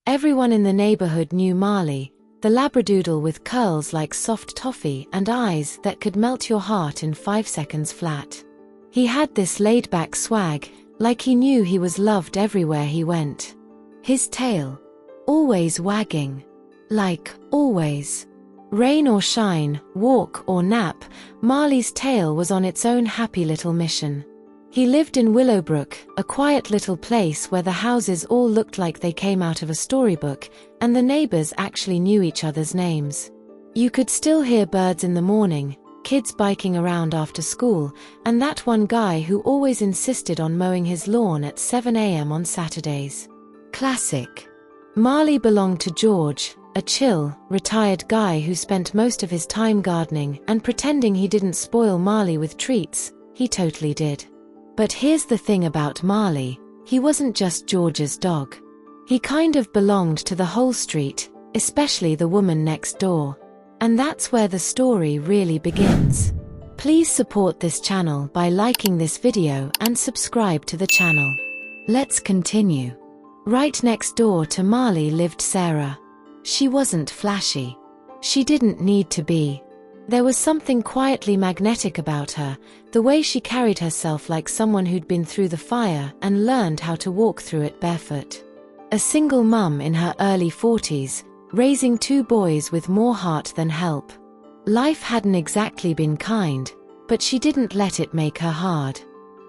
Everyone in the neighborhood knew Marley, the Labradoodle with curls like soft toffee and eyes that could melt your heart in 5 seconds flat. He had this laid-back swag, like he knew he was loved everywhere he went. His tail, always wagging. Like, always. Rain or shine, walk or nap, Marley's tail was on its own happy little mission. He lived in Willowbrook, a quiet little place where the houses all looked like they came out of a storybook, and the neighbors actually knew each other's names. You could still hear birds in the morning, kids biking around after school, and that one guy who always insisted on mowing his lawn at 7 a.m. on Saturdays. Classic. Marley belonged to George, a chill, retired guy who spent most of his time gardening and pretending he didn't spoil Marley with treats. He totally did. But here's the thing about Marley, he wasn't just George's dog. He kind of belonged to the whole street, especially the woman next door. And that's where the story really begins. Please support this channel by liking this video and subscribe to the channel. Let's continue. Right next door to Marley lived Sarah. She wasn't flashy. She didn't need to be. There was something quietly magnetic about her, the way she carried herself like someone who'd been through the fire and learned how to walk through it barefoot. A single mum in her early 40s, raising 2 boys with more heart than help. Life hadn't exactly been kind, but she didn't let it make her hard.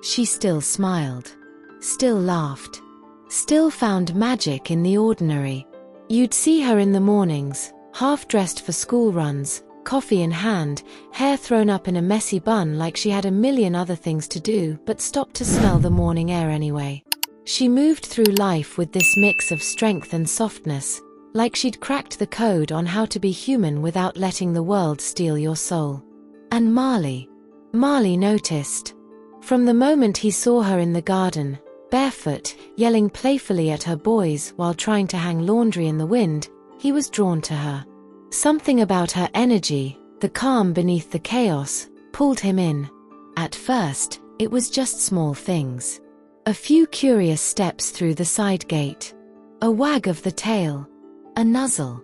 She still smiled. Still laughed. Still found magic in the ordinary. You'd see her in the mornings, half-dressed for school runs, coffee in hand, hair thrown up in a messy bun like she had a million other things to do but stopped to smell the morning air anyway. She moved through life with this mix of strength and softness, like she'd cracked the code on how to be human without letting the world steal your soul. And Marley noticed. From the moment he saw her in the garden, barefoot, yelling playfully at her boys while trying to hang laundry in the wind, he was drawn to her. Something about her energy, the calm beneath the chaos, pulled him in. At first, it was just small things. A few curious steps through the side gate. A wag of the tail. A nuzzle.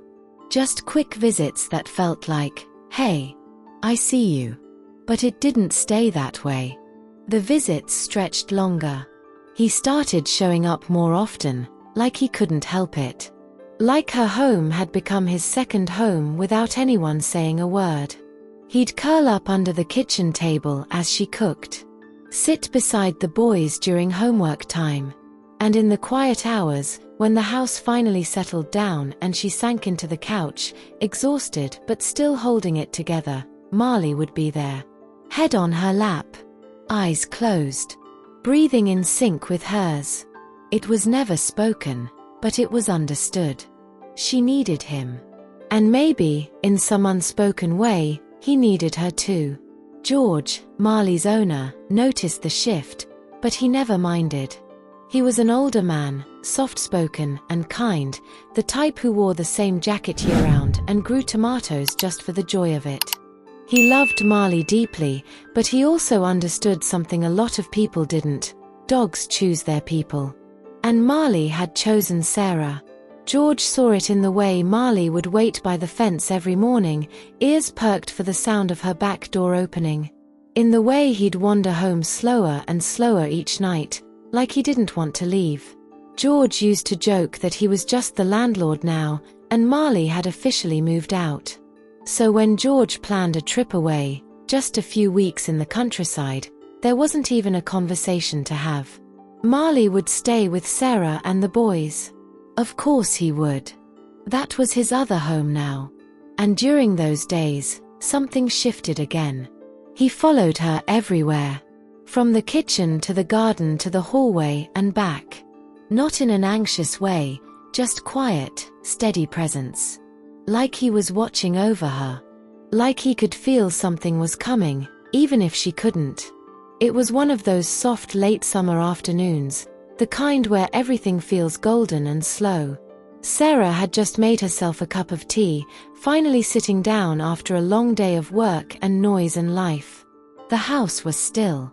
Just quick visits that felt like, hey, I see you. But it didn't stay that way. The visits stretched longer. He started showing up more often, like he couldn't help it. Like her home had become his second home without anyone saying a word. He'd curl up under the kitchen table as she cooked. Sit beside the boys during homework time. And in the quiet hours, when the house finally settled down and she sank into the couch, exhausted but still holding it together, Marley would be there. Head on her lap. Eyes closed. Breathing in sync with hers. It was never spoken, but it was understood. She needed him. And maybe, in some unspoken way, he needed her too. George, Marley's owner, noticed the shift, but he never minded. He was an older man, soft-spoken and kind, the type who wore the same jacket year-round and grew tomatoes just for the joy of it. He loved Marley deeply, but he also understood something a lot of people didn't. Dogs choose their people. And Marley had chosen Sarah. George saw it in the way Marley would wait by the fence every morning, ears perked for the sound of her back door opening. In the way he'd wander home slower and slower each night, like he didn't want to leave. George used to joke that he was just the landlord now, and Marley had officially moved out. So when George planned a trip away, just a few weeks in the countryside, there wasn't even a conversation to have. Marley would stay with Sarah and the boys. Of course he would. That was his other home now. And during those days, something shifted again. He followed her everywhere. From the kitchen to the garden to the hallway and back. Not in an anxious way, just quiet, steady presence. Like he was watching over her. Like he could feel something was coming, even if she couldn't. It was one of those soft late summer afternoons, the kind where everything feels golden and slow. Sarah had just made herself a cup of tea, finally sitting down after a long day of work and noise and life. The house was still.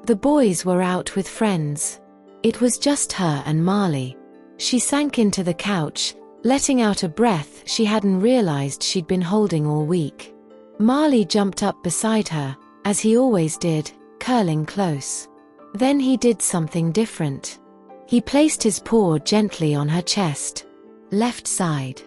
The boys were out with friends. It was just her and Marley. She sank into the couch, letting out a breath she hadn't realized she'd been holding all week. Marley jumped up beside her, as he always did, curling close. Then he did something different. He placed his paw gently on her chest. Left side.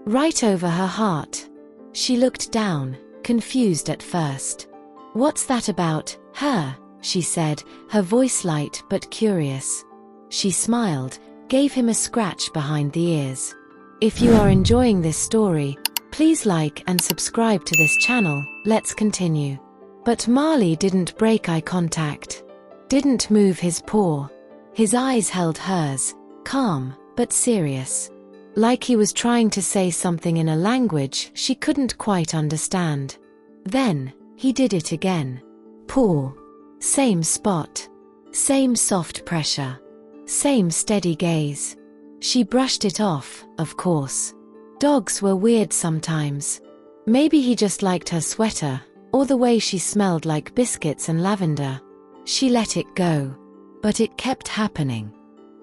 Right over her heart. She looked down, confused at first. "What's that about, her?" she said, her voice light but curious. She smiled, gave him a scratch behind the ears. If you are enjoying this story, please like and subscribe to this channel. Let's continue. But Marley didn't break eye contact. Didn't move his paw. His eyes held hers, calm but serious. Like he was trying to say something in a language she couldn't quite understand. Then, he did it again. Paw. Same spot. Same soft pressure. Same steady gaze. She brushed it off, of course. Dogs were weird sometimes. Maybe he just liked her sweater, or the way she smelled like biscuits and lavender. She let it go. But it kept happening.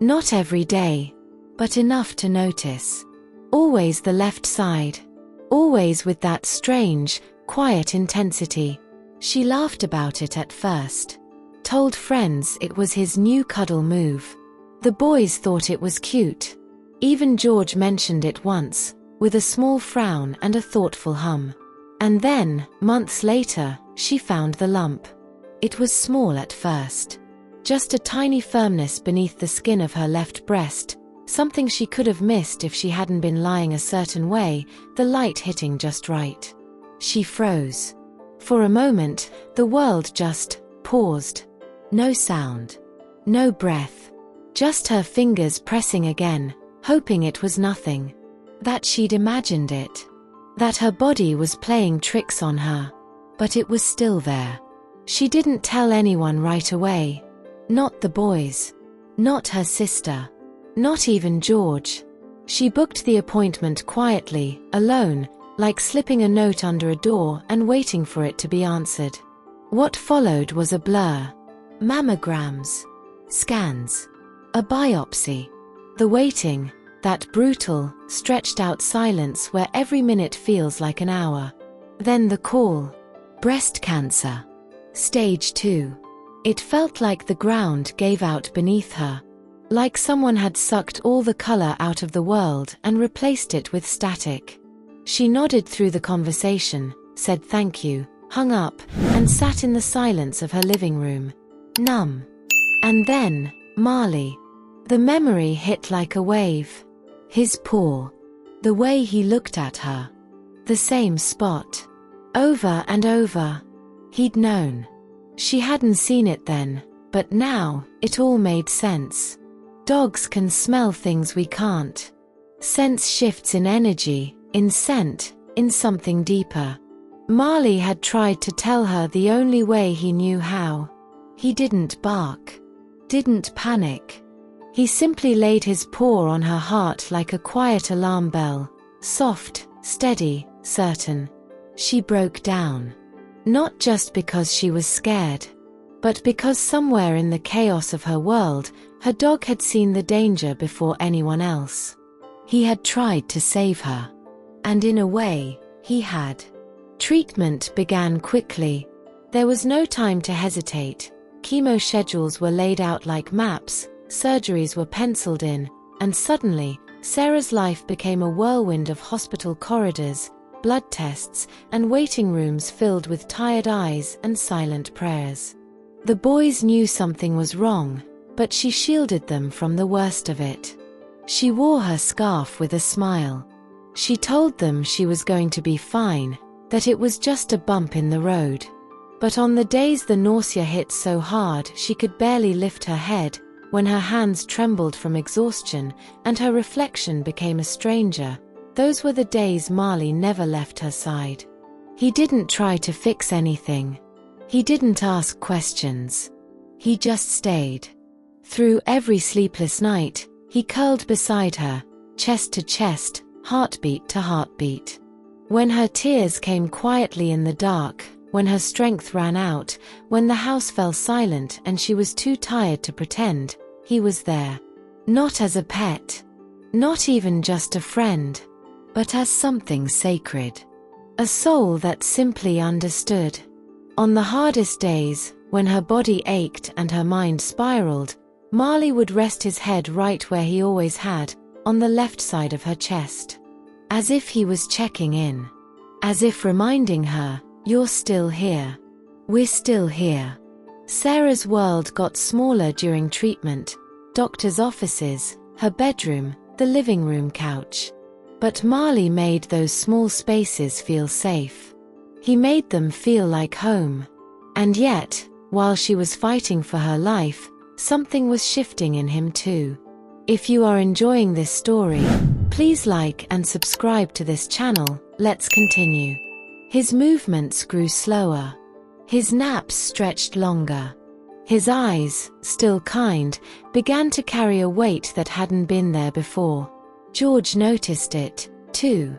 Not every day, but enough to notice. Always the left side. Always with that strange, quiet intensity. She laughed about it at first. Told friends it was his new cuddle move. The boys thought it was cute. Even George mentioned it once, with a small frown and a thoughtful hum. And then, months later, she found the lump. It was small at first. Just a tiny firmness beneath the skin of her left breast, something she could have missed if she hadn't been lying a certain way, the light hitting just right. She froze. For a moment, the world just paused. No sound. No breath. Just her fingers pressing again, hoping it was nothing. That she'd imagined it. That her body was playing tricks on her. But it was still there. She didn't tell anyone right away. Not the boys. Not her sister. Not even George. She booked the appointment quietly, alone, like slipping a note under a door and waiting for it to be answered. What followed was a blur. Mammograms. Scans. A biopsy. The waiting, that brutal, stretched out silence where every minute feels like an hour. Then the call. Breast cancer. Stage 2. It felt like the ground gave out beneath her. Like someone had sucked all the color out of the world and replaced it with static. She nodded through the conversation, said thank you, hung up, and sat in the silence of her living room. Numb. And then, Marley. The memory hit like a wave. His paw. The way he looked at her. The same spot. Over and over. He'd known. She hadn't seen it then, but now, it all made sense. Dogs can smell things we can't. Sense shifts in energy, in scent, in something deeper. Marley had tried to tell her the only way he knew how. He didn't bark. Didn't panic. He simply laid his paw on her heart like a quiet alarm bell. Soft, steady, certain. She broke down. Not just because she was scared, but because somewhere in the chaos of her world, her dog had seen the danger before anyone else. He had tried to save her. And in a way, he had. Treatment began quickly. There was no time to hesitate. Chemo schedules were laid out like maps, surgeries were penciled in, and suddenly, Sarah's life became a whirlwind of hospital corridors, blood tests, and waiting rooms filled with tired eyes and silent prayers. The boys knew something was wrong, but she shielded them from the worst of it. She wore her scarf with a smile. She told them she was going to be fine, that it was just a bump in the road. But on the days the nausea hit so hard she could barely lift her head, when her hands trembled from exhaustion and her reflection became a stranger, those were the days Marley never left her side. He didn't try to fix anything. He didn't ask questions. He just stayed. Through every sleepless night, he curled beside her, chest to chest, heartbeat to heartbeat. When her tears came quietly in the dark, when her strength ran out, when the house fell silent and she was too tired to pretend, he was there. Not as a pet. Not even just a friend, but as something sacred. A soul that simply understood. On the hardest days, when her body ached and her mind spiraled, Marley would rest his head right where he always had, on the left side of her chest. As if he was checking in. As if reminding her, "You're still here. We're still here." Sarah's world got smaller during treatment, doctors' offices, her bedroom, the living room couch. But Marley made those small spaces feel safe. He made them feel like home. And yet, while she was fighting for her life, something was shifting in him too. If you are enjoying this story, please like and subscribe to this channel. Let's continue. His movements grew slower. His naps stretched longer. His eyes, still kind, began to carry a weight that hadn't been there before. George noticed it, too.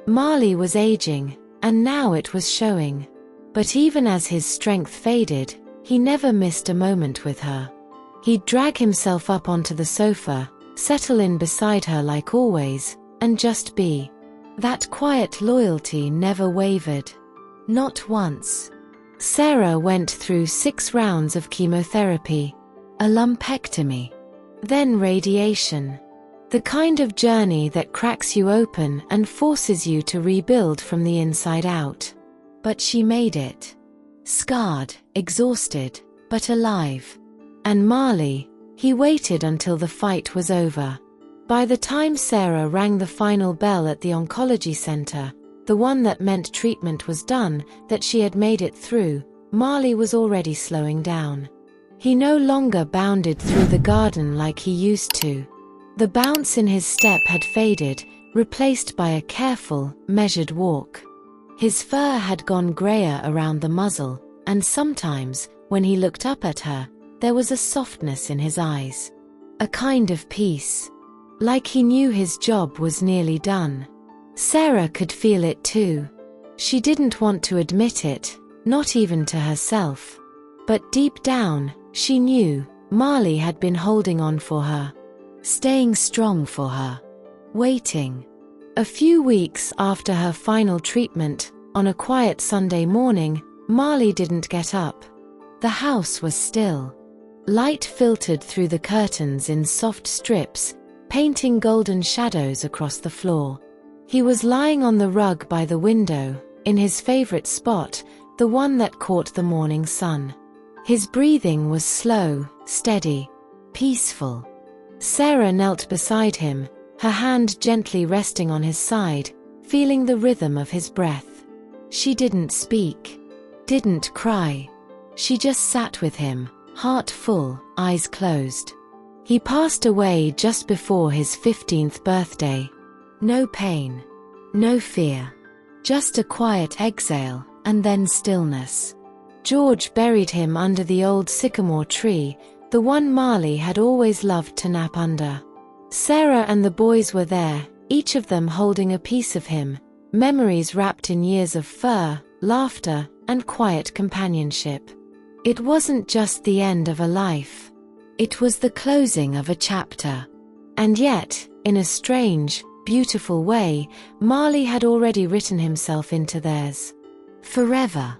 Marley was aging, and now it was showing. But even as his strength faded, he never missed a moment with her. He'd drag himself up onto the sofa, settle in beside her like always, and just be. That quiet loyalty never wavered. Not once. Sarah went through 6 rounds of chemotherapy, a lumpectomy, then radiation. The kind of journey that cracks you open and forces you to rebuild from the inside out. But she made it. Scarred, exhausted, but alive. And Marley, he waited until the fight was over. By the time Sarah rang the final bell at the oncology center, the one that meant treatment was done, that she had made it through, Marley was already slowing down. He no longer bounded through the garden like he used to. The bounce in his step had faded, replaced by a careful, measured walk. His fur had gone grayer around the muzzle, and sometimes, when he looked up at her, there was a softness in his eyes. A kind of peace. Like he knew his job was nearly done. Sarah could feel it too. She didn't want to admit it, not even to herself. But deep down, she knew, Marley had been holding on for her. Staying strong for her. Waiting. A few weeks after her final treatment, on a quiet Sunday morning, Marley didn't get up. The house was still. Light filtered through the curtains in soft strips, painting golden shadows across the floor. He was lying on the rug by the window, in his favorite spot, the one that caught the morning sun. His breathing was slow, steady, peaceful. Sarah knelt beside him, her hand gently resting on his side, feeling the rhythm of his breath. She didn't speak, didn't cry. She just sat with him, heart full, eyes closed. He passed away just before his 15th birthday. No pain, no fear, just a quiet exhale, and then stillness. George buried him under the old sycamore tree, the one Marley had always loved to nap under. Sarah and the boys were there, each of them holding a piece of him, memories wrapped in years of fur, laughter, and quiet companionship. It wasn't just the end of a life. It was the closing of a chapter. And yet, in a strange, beautiful way, Marley had already written himself into theirs. Forever.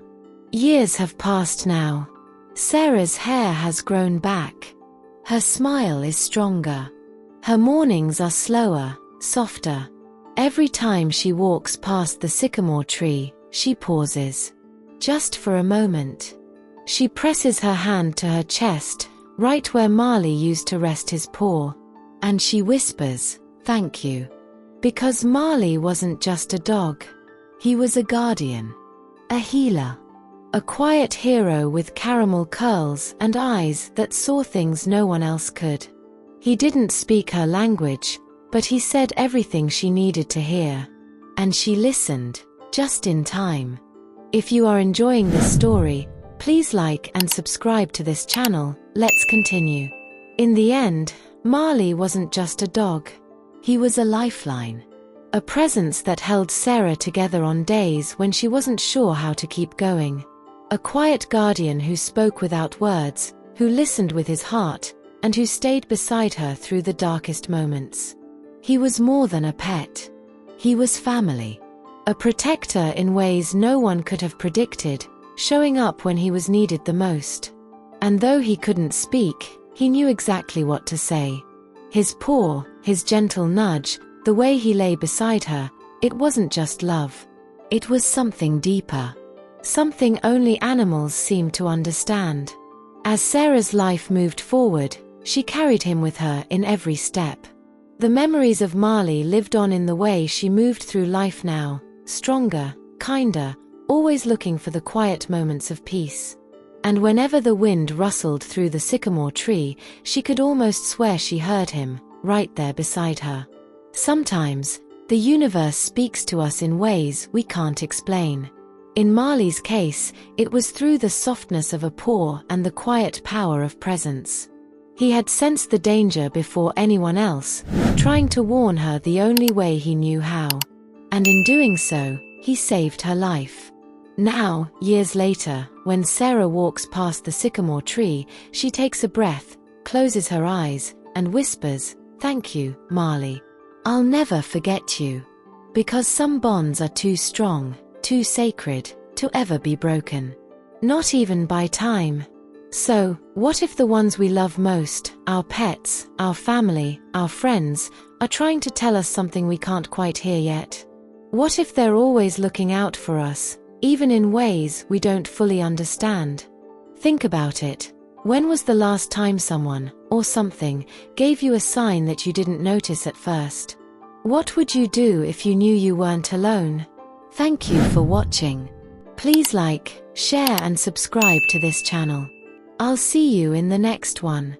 Years have passed now. Sarah's hair has grown back. Her smile is stronger. Her mornings are slower, softer. Every time she walks past the sycamore tree, she pauses. Just for a moment. She presses her hand to her chest, right where Marley used to rest his paw. And she whispers, "Thank you." Because Marley wasn't just a dog. He was a guardian. A healer. A quiet hero with caramel curls and eyes that saw things no one else could. He didn't speak her language, but he said everything she needed to hear. And she listened, just in time. If you are enjoying this story, please like and subscribe to this channel. Let's continue. In the end, Marley wasn't just a dog. He was a lifeline. A presence that held Sarah together on days when she wasn't sure how to keep going. A quiet guardian who spoke without words, who listened with his heart, and who stayed beside her through the darkest moments. He was more than a pet. He was family. A protector in ways no one could have predicted, showing up when he was needed the most. And though he couldn't speak, he knew exactly what to say. His paw, his gentle nudge, the way he lay beside her, it wasn't just love. It was something deeper. Something only animals seem to understand. As Sarah's life moved forward, she carried him with her in every step. The memories of Marley lived on in the way she moved through life now, stronger, kinder, always looking for the quiet moments of peace. And whenever the wind rustled through the sycamore tree, she could almost swear she heard him, right there beside her. Sometimes, the universe speaks to us in ways we can't explain. In Marley's case, it was through the softness of a paw and the quiet power of presence. He had sensed the danger before anyone else, trying to warn her the only way he knew how. And in doing so, he saved her life. Now, years later, when Sarah walks past the sycamore tree, she takes a breath, closes her eyes, and whispers, "Thank you, Marley. I'll never forget you." Because some bonds are too strong, too sacred, to ever be broken. Not even by time. So, what if the ones we love most, our pets, our family, our friends, are trying to tell us something we can't quite hear yet? What if they're always looking out for us, even in ways we don't fully understand? Think about it. When was the last time someone, or something, gave you a sign that you didn't notice at first? What would you do if you knew you weren't alone? Thank you for watching. Please like, share and subscribe to this channel. I'll see you in the next one.